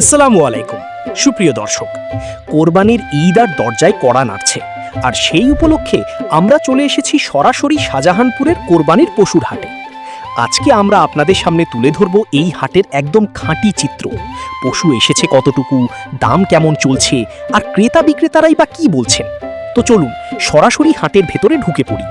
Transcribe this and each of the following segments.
আসসালামু আলাইকুম সুপ্রিয় দর্শক, কোরবানির ঈদ আর দরজায় কড়া নাড়ছে, আর সেই উপলক্ষে আমরা চলে এসেছি সরাসরি শাহজাহানপুরের কোরবানির পশুর হাটে। আজকে আমরা আপনাদের সামনে তুলে ধরব এই হাটের একদম খাঁটি চিত্র। পশু এসেছে কতটুকু, দাম কেমন চলছে, আর ক্রেতা বিক্রেতারাই বা কি বলছেন। তো চলুন সরাসরি হাটের ভেতরে ঢুকে পড়ি।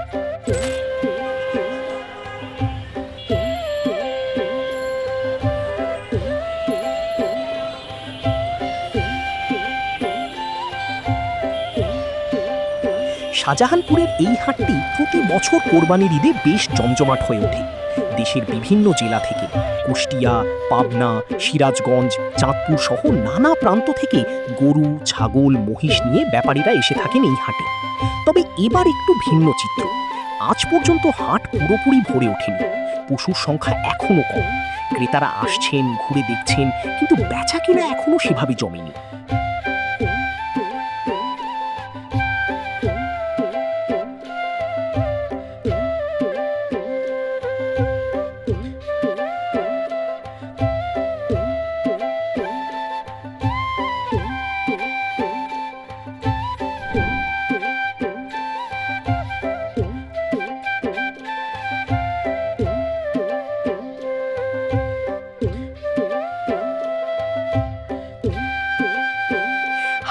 শাহজাহানপুরের এই হাটটি প্রতি বছর কোরবানির ঈদে বেশ জমজমাট হয়ে ওঠে। দেশের বিভিন্ন জেলা থেকে, কুষ্টিয়া, পাবনা, সিরাজগঞ্জ, চাঁদপুর সহ নানা প্রান্ত থেকে গরু, ছাগল, মহিষ নিয়ে ব্যাপারীরা এসে থাকেন এই হাটে। তবে এবার একটু ভিন্ন চিত্র। আজ পর্যন্ত হাট পুরোপুরি ভরে ওঠেনি, পশুর সংখ্যা এখনও কম। ক্রেতারা আসছেন, ঘুরে দেখছেন, কিন্তু বেচা কিনা এখনও সেভাবে জমেনি।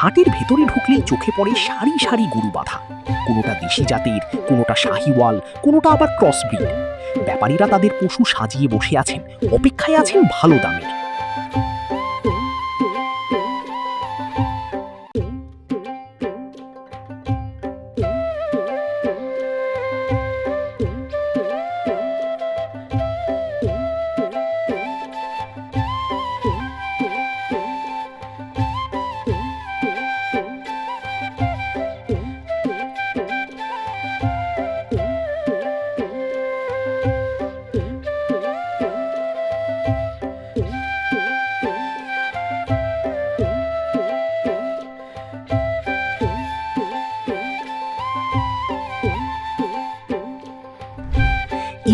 হাটের ভেতরে ঢুকলেই চোখে পড়ে সারি সারি গরু বাঁধা। কোনোটা দেশি জাতের, কোনোটা শাহিওয়াল, কোনোটা আবার ক্রসব্রিড। ব্যাপারীরা তাদের পশু সাজিয়ে বসে আছেন, অপেক্ষায় আছেন ভালো দামের।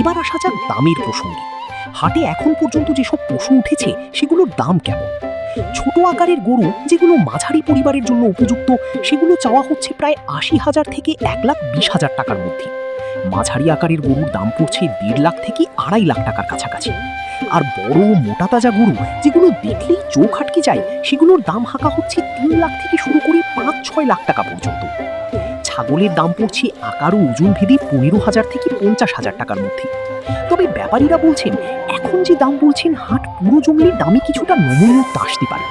এবার আসা যাক দামের প্রসঙ্গে। হাটে এখন পর্যন্ত যেসব পশু উঠেছে সেগুলোর দাম কেমন? ছোট আকারের গরু, যেগুলো মাঝারি পরিবারের জন্য উপযুক্ত, সেগুলো চাওয়া হচ্ছে প্রায় ৮০,০০০ থেকে ১,২০,০০০ টাকার মধ্যে। মাঝারি আকারের গরুর দাম পড়ছে ১.৫ লাখ থেকে ২.৫ লাখ টাকার কাছাকাছি। আর বড় মোটা তাজা গরু, যেগুলো দেখলেই চোখ আটকে যায়, সেগুলোর দাম হাঁকা হচ্ছে ৩ লাখ থেকে শুরু করে ৫-৬ লাখ টাকা পর্যন্ত। ছাগলের দাম পড়ছে আকার ও ওজন ভেদে ১৫,০০০ থেকে ৫০,০০০ টাকার মধ্যে। তবে ব্যাপারীরা বলছেন, এখন যে দাম বলছেন, হাট পুরো জমলে দামে কিছুটা নমনীয়তা আসতে পারে।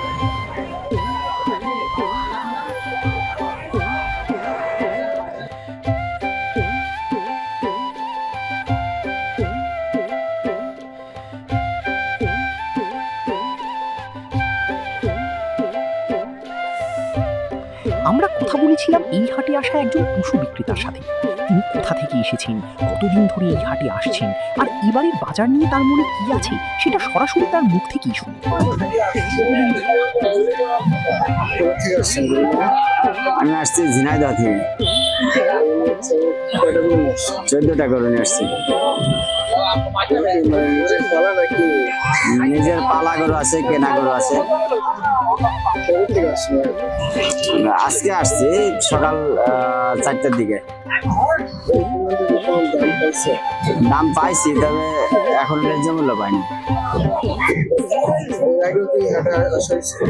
আমরা কথা বলেছিলাম এই হাটে আসা একজন পশু বিক্রেতার সাথে। তিনি কোথা থেকে এসেছেন, কতদিন ধরে এই হাটে আসছেন, আর এবারের বাজার নিয়ে তার মনে কি আছে, সেটা সরাসরি তার মুখ থেকেই শুনি। আমি আসছি ঝিনাইদহ থেকে, 14টা করে নিয়ে আসছি। নিজের পালা গরু আছে, কেনা গরু আছে। আজকে আসছি সকাল 4টার দিকে। দাম পাইছি, তবে এখন ন্যায্য মূল্য পাইনি।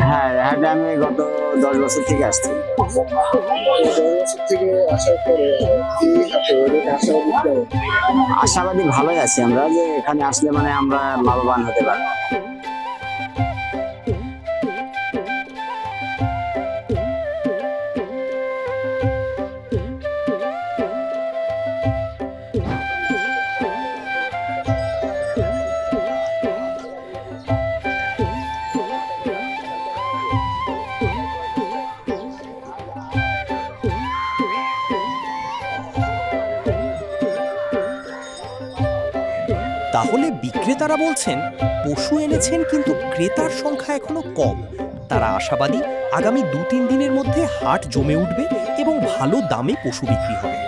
হ্যাঁ, হাটে আমি গত 10 বছর থেকে আসছি। আশাবাদী ভালোই আছি আমরা, যে এখানে আসলে মানে আমরা লাভবান হতে পারবো। তাহলে বিক্রেতারা বলছেন পশু এনেছেন, কিন্তু ক্রেতার সংখ্যা এখনো কম। তারা আশাবাদী আগামী ২-৩ দিনের মধ্যে হাট জমে উঠবে এবং ভালো দামে পশু বিক্রি হবে।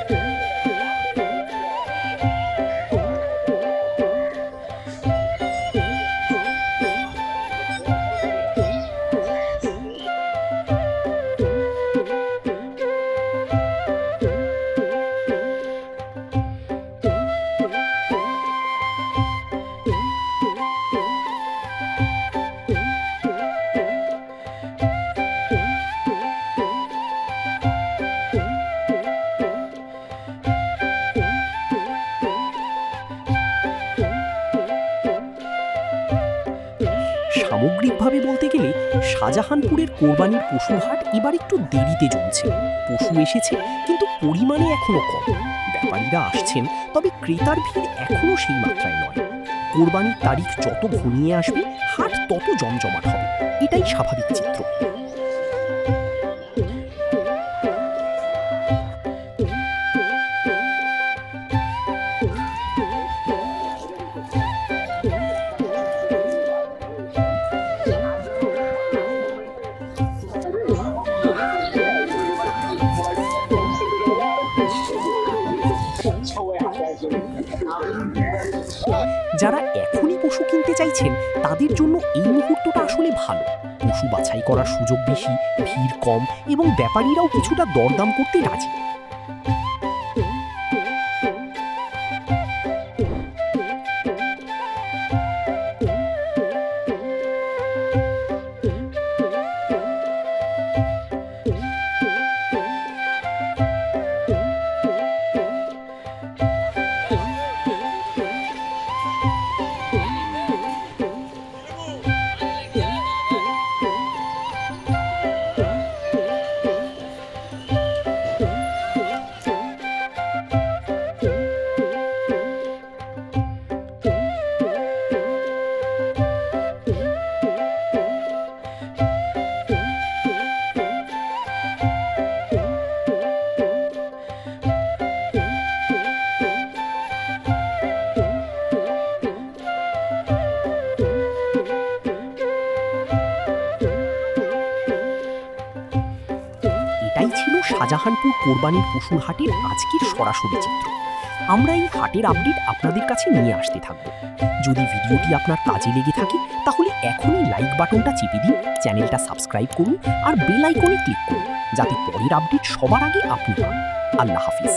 সঠিকভাবে বলতে গেলে শাহজাহানপুরের কোরবানির পশুর হাট এবার একটু দেরিতে জমছে। পশু এসেছে কিন্তু পরিমাণে এখনো কম। ব্যাপারীরা আসছেন, তবে ক্রেতার ভিড় এখনো সেই মাত্রায় নয়। কোরবানির তারিখ যত ঘনিয়ে আসবে হাট তত জমজমাট হবে, এটাই স্বাভাবিক চিত্র। যারা এখনই পশু কিনতে চাইছেন তাদের জন্য এই মুহূর্তটা আসলে ভালো। পশু বাছাই করার সুযোগ বেশি, ভিড় কম এবং ব্যাপারীরাও কিছুটা দরদাম করতে রাজি। এটাই ছিল শাহজাহানপুর কোরবানির পশুর হাটের আজকের সরাসরি চিত্র। আমরা এই হাটের আপডেট আপনাদের কাছে নিয়ে আসতে থাকব। যদি ভিডিওটি আপনার কাজে লেগে থাকে তাহলে এখনই লাইক বাটনটা চেপে দিন, চ্যানেলটা সাবস্ক্রাইব করুন আর বেল আইকনে ক্লিক করুন, যাতে পরের আপডেট সবার আগে আপনি পান। আল্লাহ হাফিজ।